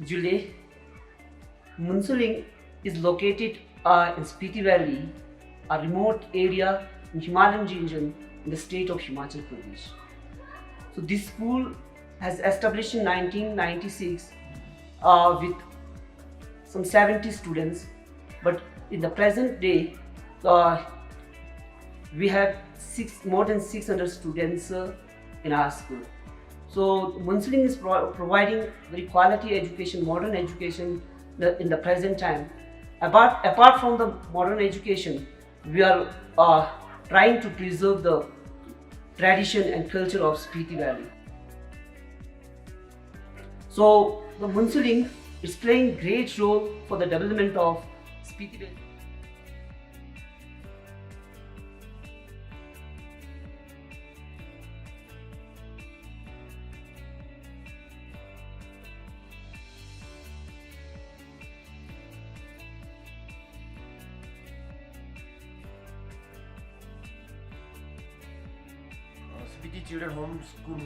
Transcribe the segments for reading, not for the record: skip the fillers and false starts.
July, Munsel-ling is located in Spiti Valley, a remote area in Himalayan region in the state of Himachal Pradesh. So this school has established in 1996 with some 70 students, but in the present day uh, we have more than 600 students in our school. So Munselling is providing very quality education, modern education in the present time. Apart from the modern education, we are trying to preserve the tradition and culture of Spiti Valley. So the Munselling is playing great role for the development of Spiti Valley. Spiti Children Home School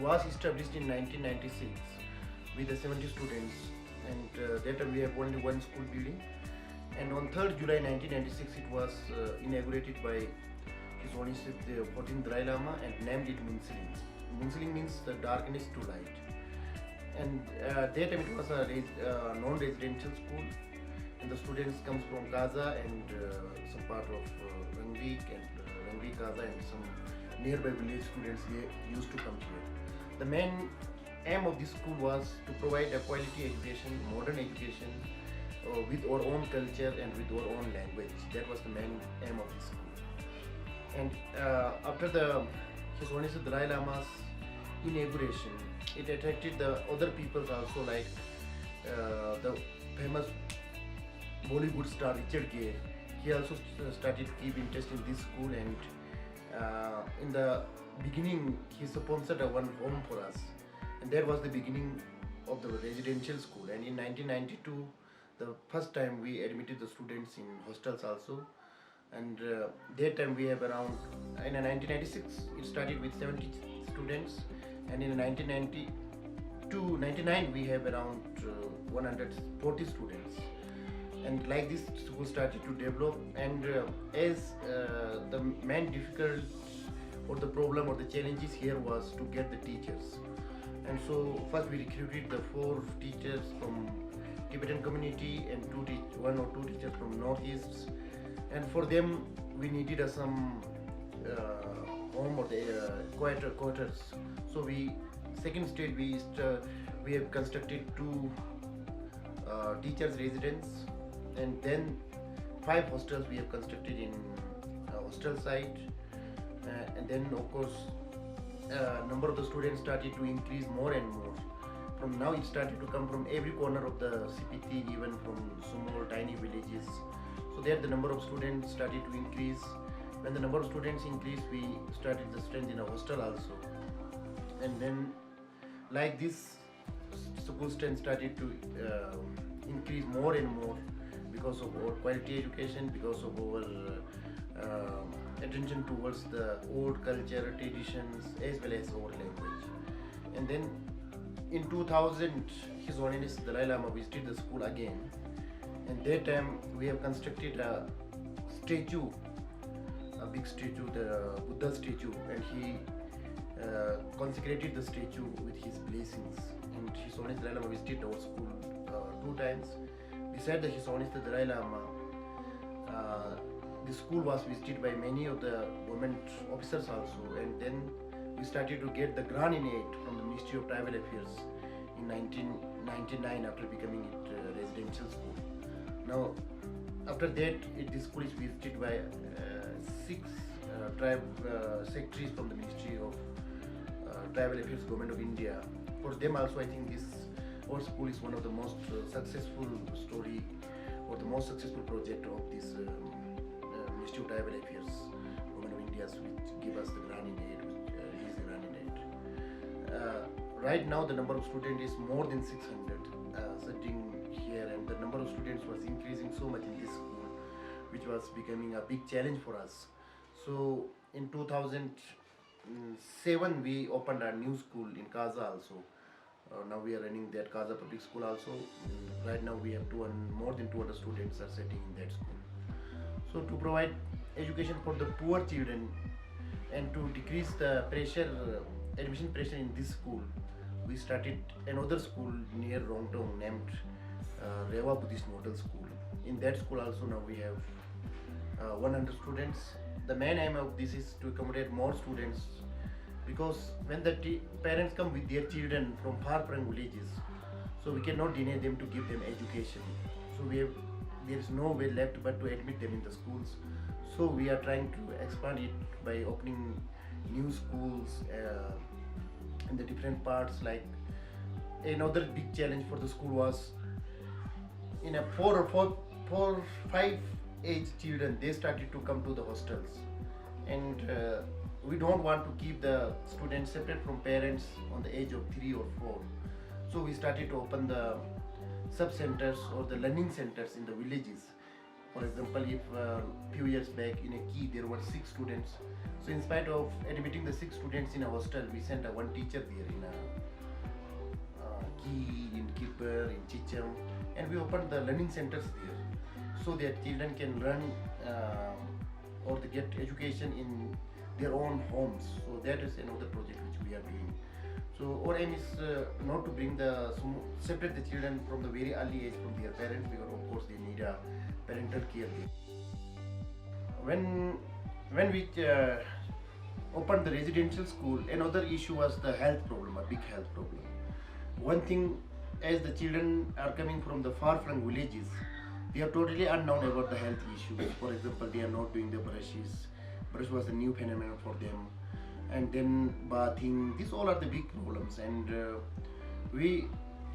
was established in 1996 with 70 students, and that time we have only one school building. And on 3rd July 1996 it was inaugurated by His Holiness the 14th Dalai Lama and named it Munselling. Munselling means the darkness to light. And that time it was a non-residential school, and the students comes from Kaza and some part of Rangvi and Kaza, and some nearby village students used to come here. The main aim of this school was to provide a quality education, modern education with our own culture and with our own language. That was the main aim of this school. And after the His Holiness the Dalai Lama's inauguration, it attracted the other peoples also, like the famous Bollywood star Richard Gere. He also started to keep interest in this school, and in the beginning he sponsored one home for us, and that was the beginning of the residential school. And in 1992, the first time we admitted the students in hostels also, and that time we have around, in 1996 it started with 70 students, and in 1999 we have around 140 students. And like this school started to develop, and as the main difficult or the problem or the challenges here was to get the teachers. And so first we recruited the 4 teachers from Tibetan community and 1 or 2 teachers from Northeast, and for them we needed some home or the quarters. So second stage we have constructed 2 teachers residence, and then 5 hostels we have constructed in hostel site, and then of course number of the students started to increase more and more. From now it started to come from every corner of the CPT, even from small tiny villages, so there the number of students started to increase. When the number of students increased, we started the strength in a hostel also, and then like this school strength started to increase more and more because of our quality education, because of our attention towards the old culture, traditions, as well as our language. And then in 2000, His Holiness Dalai Lama visited the school again, and that time we have constructed a statue, a big statue, the Buddha statue, and he consecrated the statue with his blessings. And His Holiness Dalai Lama visited our school 2 times. Besides the His Holiness Dalai Lama, the school was visited by many of the government officers also, and then we started to get the grant in aid from the Ministry of Tribal Affairs in 1999 after becoming it residential school. Now after that this school is visited by 6 tribe secretaries from the Ministry of Tribal Affairs, Government of India. For them also I think our school is one of the most successful story or the most successful project of this Ministry of Tribal Affairs, Government of India, which give us the grant in aid, release the grant in aid. Right now the number of students is more than 600 sitting here, and the number of students was increasing so much in this school, which was becoming a big challenge for us. So in 2007 we opened a new school in Kaza also, Now we are running that Kaza public school also. Right now we have more than 200 students are sitting in that school. So to provide education for the poor children and to decrease the pressure, admission pressure in this school, we started another school near Rongtong named Rewa Buddhist Model School. In that school also now we have 100 students. The main aim of this is to accommodate more students, because when the parents come with their children from far-flung villages, so we cannot deny them to give them education. So there is no way left but to admit them in the schools. So we are trying to expand it by opening new schools in the different parts. Like another big challenge for the school was in a 5 age children, they started to come to the hostels, and we don't want to keep the students separate from parents on the age of 3 or 4. So we started to open the sub-centers or the learning centers in the villages. For example, if few years back in a key there were 6 students, so in spite of admitting the 6 students in a hostel, we sent one teacher there in a key, in Kipper, in Chicham, and we opened the learning centers there, so that children can learn or they get education in their own homes. So that is another project which we are doing. So our aim is not to bring separate the children from the very early age from their parents, because of course they need a parental care there. When we opened the residential school, another issue was the health problem, a big health problem. One thing, as the children are coming from the far-flung villages, they are totally unknown about the health issues. For example, they are not doing the brushes. Brush was a new phenomenon for them, and then bathing. These all are the big problems. And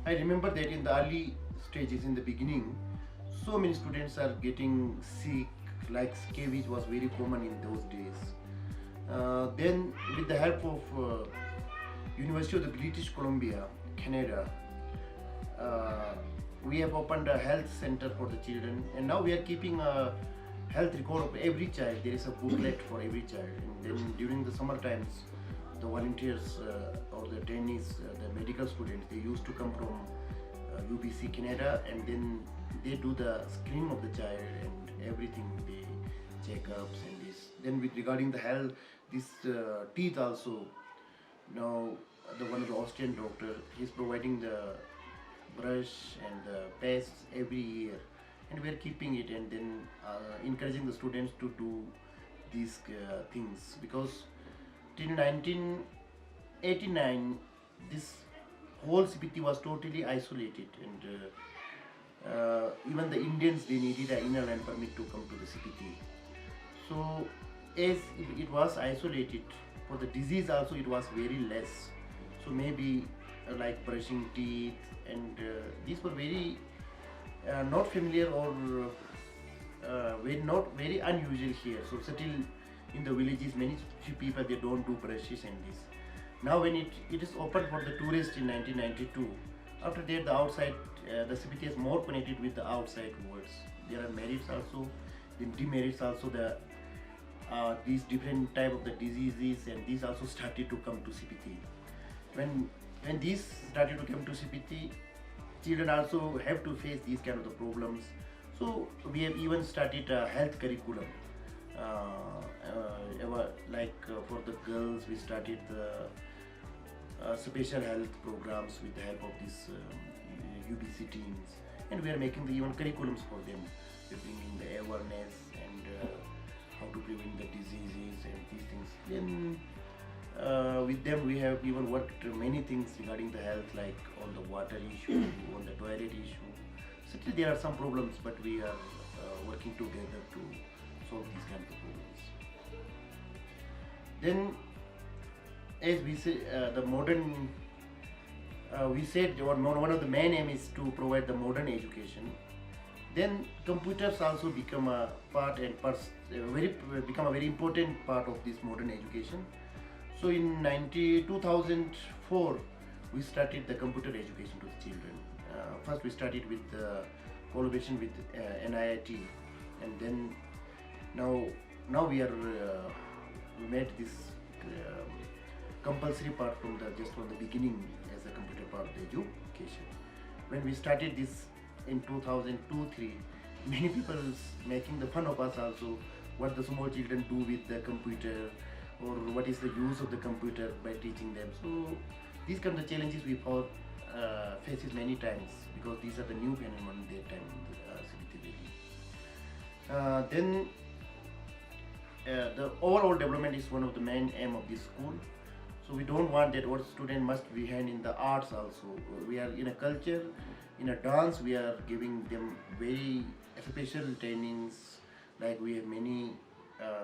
I remember that in the early stages, in the beginning, so many students are getting sick. Like scabies was very common in those days. Then, with the help of University of the British Columbia, Canada, we have opened a health center for the children, and now we are keeping a health record of every child. There is a booklet for every child, and then during the summer times, the volunteers or the trainees, the medical students, they used to come from UBC Canada, and then they do the screening of the child and everything, the checkups and this. Then with regarding the health, this teeth also, now the one of the Austrian doctor, he's providing the brush and the paste every year, and we are keeping it, and then encouraging the students to do these things, because till 1989 this whole Spiti was totally isolated, and even the Indians, they needed an inner land permit to come to the Spiti. So as it was isolated, for the disease also it was very less. So maybe like brushing teeth, and these were very not familiar or not very unusual here. So still in the villages, many people, they don't do brushes and this. Now when it is opened for the tourists in 1992, after that the outside, the Spiti is more connected with the outside worlds. There are merits also, then demerits also. These different type of the diseases, and these also started to come to Spiti. When these started to come to Spiti, children also have to face these kind of the problems. So we have even started a health curriculum. For the girls, we started the special health programs with the help of these UBC teams, and we are making the even curriculums for them. We're bringing the awareness and how to prevent the diseases and these things. Then with them we have even worked many things regarding the health, like on the water issue, on the toilet issue. Still there are some problems, but we are working together to solve these kind of problems. Then, as we say, the modern, we said one of the main aim is to provide the modern education. Then computers also become a part and become a very important part of this modern education. So in 2004, we started the computer education to the children. First we started with the collaboration with NIIT, and then now we made this compulsory part from the beginning as a computer part of the education. When we started this in 2002-3, many people making the fun of us also, what the small children do with the computer, or what is the use of the computer by teaching them. So these kind of challenges we faces many times, because these are the new phenomenon that time in the Spiti Valley. Then the overall development is one of the main aim of this school. So we don't want that our student must be behind in the arts also. We are in a culture, in a dance, we are giving them very special trainings, like we have many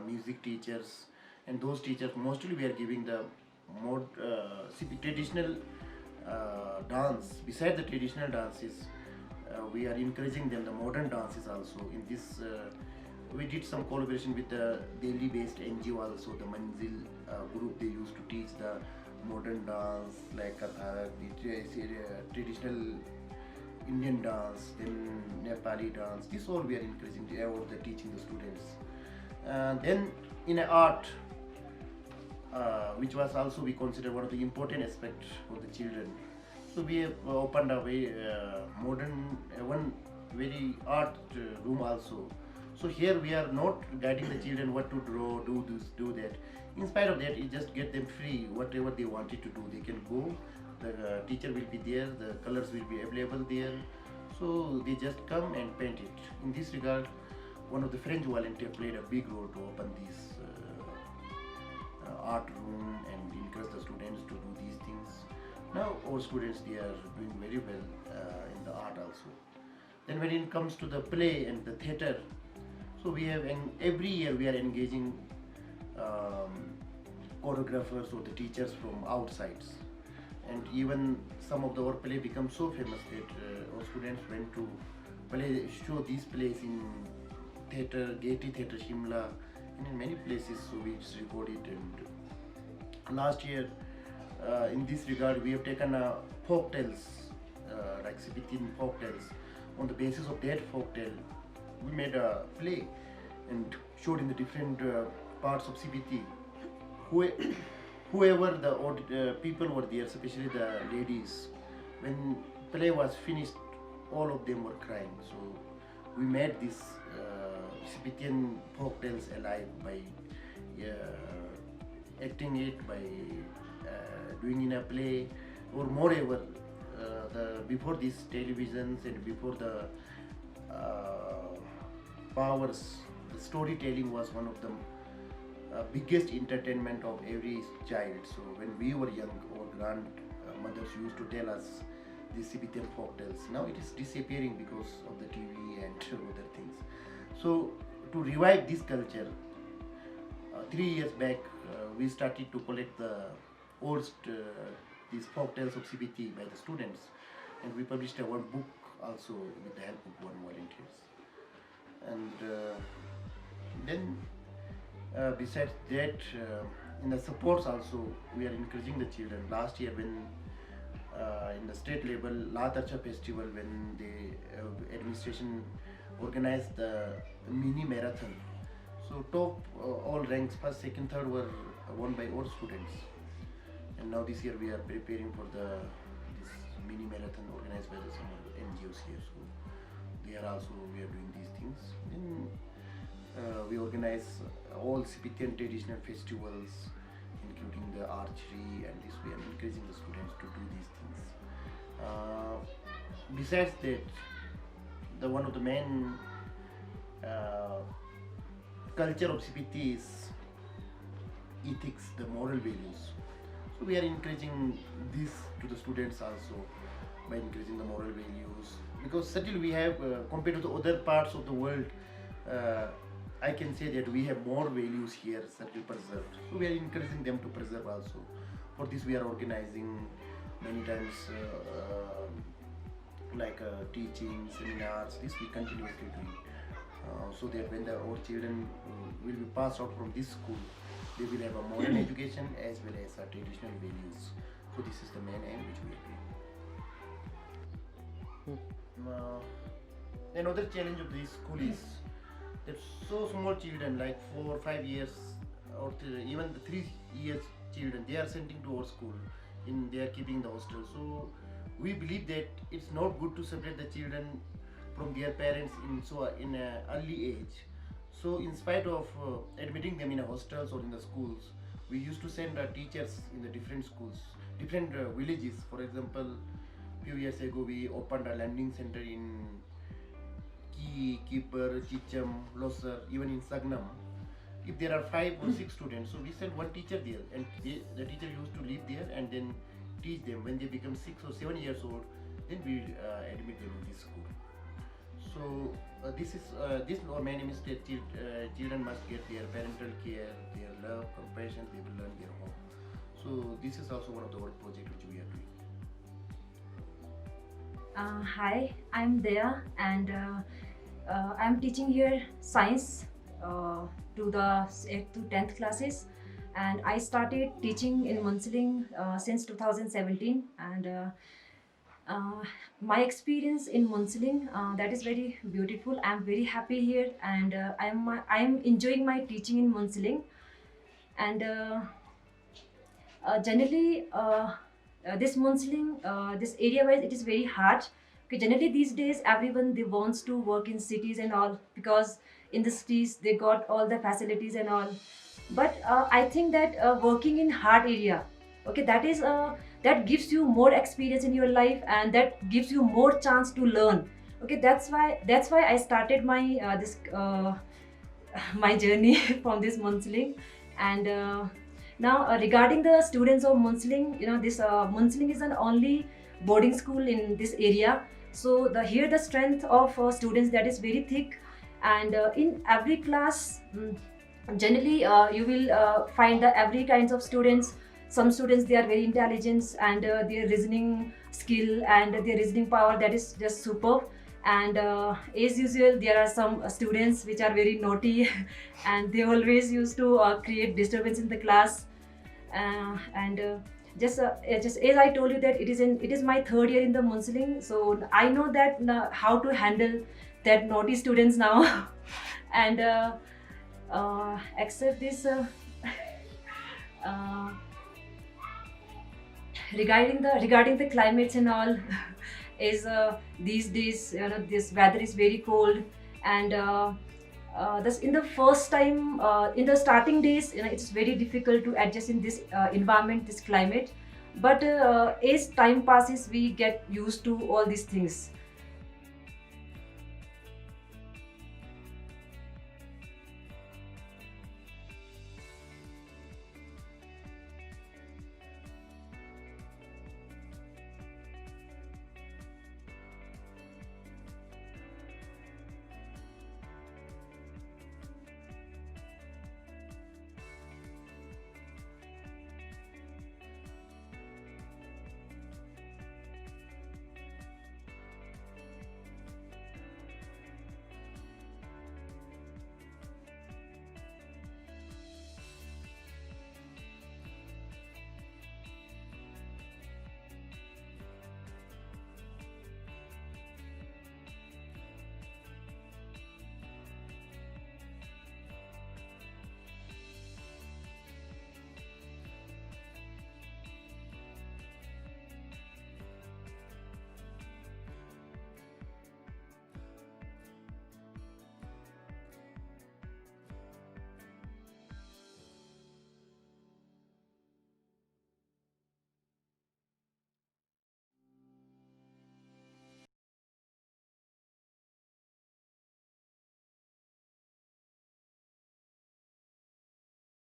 music teachers, and those teachers mostly we are giving the more traditional dance. Beside the traditional dances, we are encouraging them the modern dances also. In this we did some collaboration with the Delhi based NGO also, the Munsel group. They used to teach the modern dance like Kaza, the traditional Indian dance, then Nepali dance. This all we are encouraging the teaching the students. Then in art, which was also we consider one of the important aspects for the children. So we have opened a very modern one very art room also. So here we are not guiding the children what to draw, do this, do that. In spite of that, you just get them free, whatever they wanted to do, they can go. The teacher will be there, the colors will be available there. So they just come and paint it. In this regard, one of the French volunteers played a big role to open this art room and encourage the students to do these things. Now our students, they are doing very well in the art also. Then when it comes to the play and the theatre, so we have, every year we are engaging choreographers or the teachers from outsides, and even some of our play become so famous that our students went to show these plays in theatre, Gaiety Theatre, Shimla, and in many places. So we just recorded. And last year, in this regard, we have taken folk tales, like Spiti folk tales. On the basis of that folk tale, we made a play and showed in the different parts of CBT. Whoever the people were there, especially the ladies, when play was finished, all of them were crying. So we made this Spitian folk tales alive by acting it, by doing in a play, or moreover, before these televisions and before the powers, the storytelling was one of the biggest entertainment of every child. So when we were young, our grandmothers used to tell us these Tibetan folk tales. Now it is disappearing because of the TV and other things. So to revive this culture, 3 years back we started to collect the old these folk tales of CBT by the students, and we published one book also with the help of one volunteers. And then besides that, in the supports also, we are encouraging the children. Last year when in the state level Latarcha festival, when the administration organized the mini marathon, so top all ranks, first, second, third, were won by our students. And now this year we are preparing for this mini marathon organized by some NGOs here. So we are doing these things. Then we organize all Spitian traditional festivals, including the archery, and this we are encouraging the students to do these things. Besides that, one of the main culture of Spiti is ethics, the moral values. So we are encouraging this to the students also by encouraging the moral values, because certainly we have, compared to the other parts of the world, I can say that we have more values here certainly preserved. So we are encouraging them to preserve also. For this we are organizing many times teaching, seminars. This we continuously doing, so that when our children will be passed out from this school, they will have a modern education as well as traditional values. So this is the main aim which we are doing. Another challenge of this school is that so small children like 4 or 5 years, or even the 3 years children, and they are sending to our school. They are keeping the hostel. So we believe that it's not good to separate the children from their parents in a early age. So in spite of admitting them in a hostels or in the schools, we used to send our teachers in the different schools, different villages. For example, few years ago we opened a landing center in Keeper, Chicham, Losar, even in Sagnam. If there are 5 or 6 students, so we send one teacher there, and the teacher used to live there and then teach them. When they become 6 or 7 years old, then we admit them in this school. So my name is that children must get their parental care, their love, compassion. They will learn their home. So this is also one of the work project which we are doing. Hi, I'm Dea, and I'm teaching here science to the 8th to 10th classes, and I started teaching in Munsel-ling since 2017, and my experience in Munsel-ling, that is very beautiful. I'm very happy here, and I'm enjoying my teaching in Munsel-ling, and generally this Munsel-ling, this area wise, it is very hard. Okay, generally these days everyone they wants to work in cities and all, because in the cities they got all the facilities and all. But I think that working in hard area, okay, that gives you more experience in your life, and that gives you more chance to learn. Okay, that's why I started my this my journey from this Munsel-ling. And now regarding the students of Munsel-ling, this Munsel-ling is an only boarding school in this area. So here the strength of students, that is very thick, and in every class generally you will find the every kinds of students. Some students, they are very intelligent, and their reasoning skill and their reasoning power, that is just superb. And as usual, there are some students which are very naughty and they always used to create disturbance in the class. Just as I told you that it is my 3rd year in the Munselling, so I know that how to handle that naughty students now. And except this regarding the climates and all, is these days this weather is very cold, and this in the first time in the starting days, it's very difficult to adjust in this environment, this climate. But as time passes, we get used to all these things.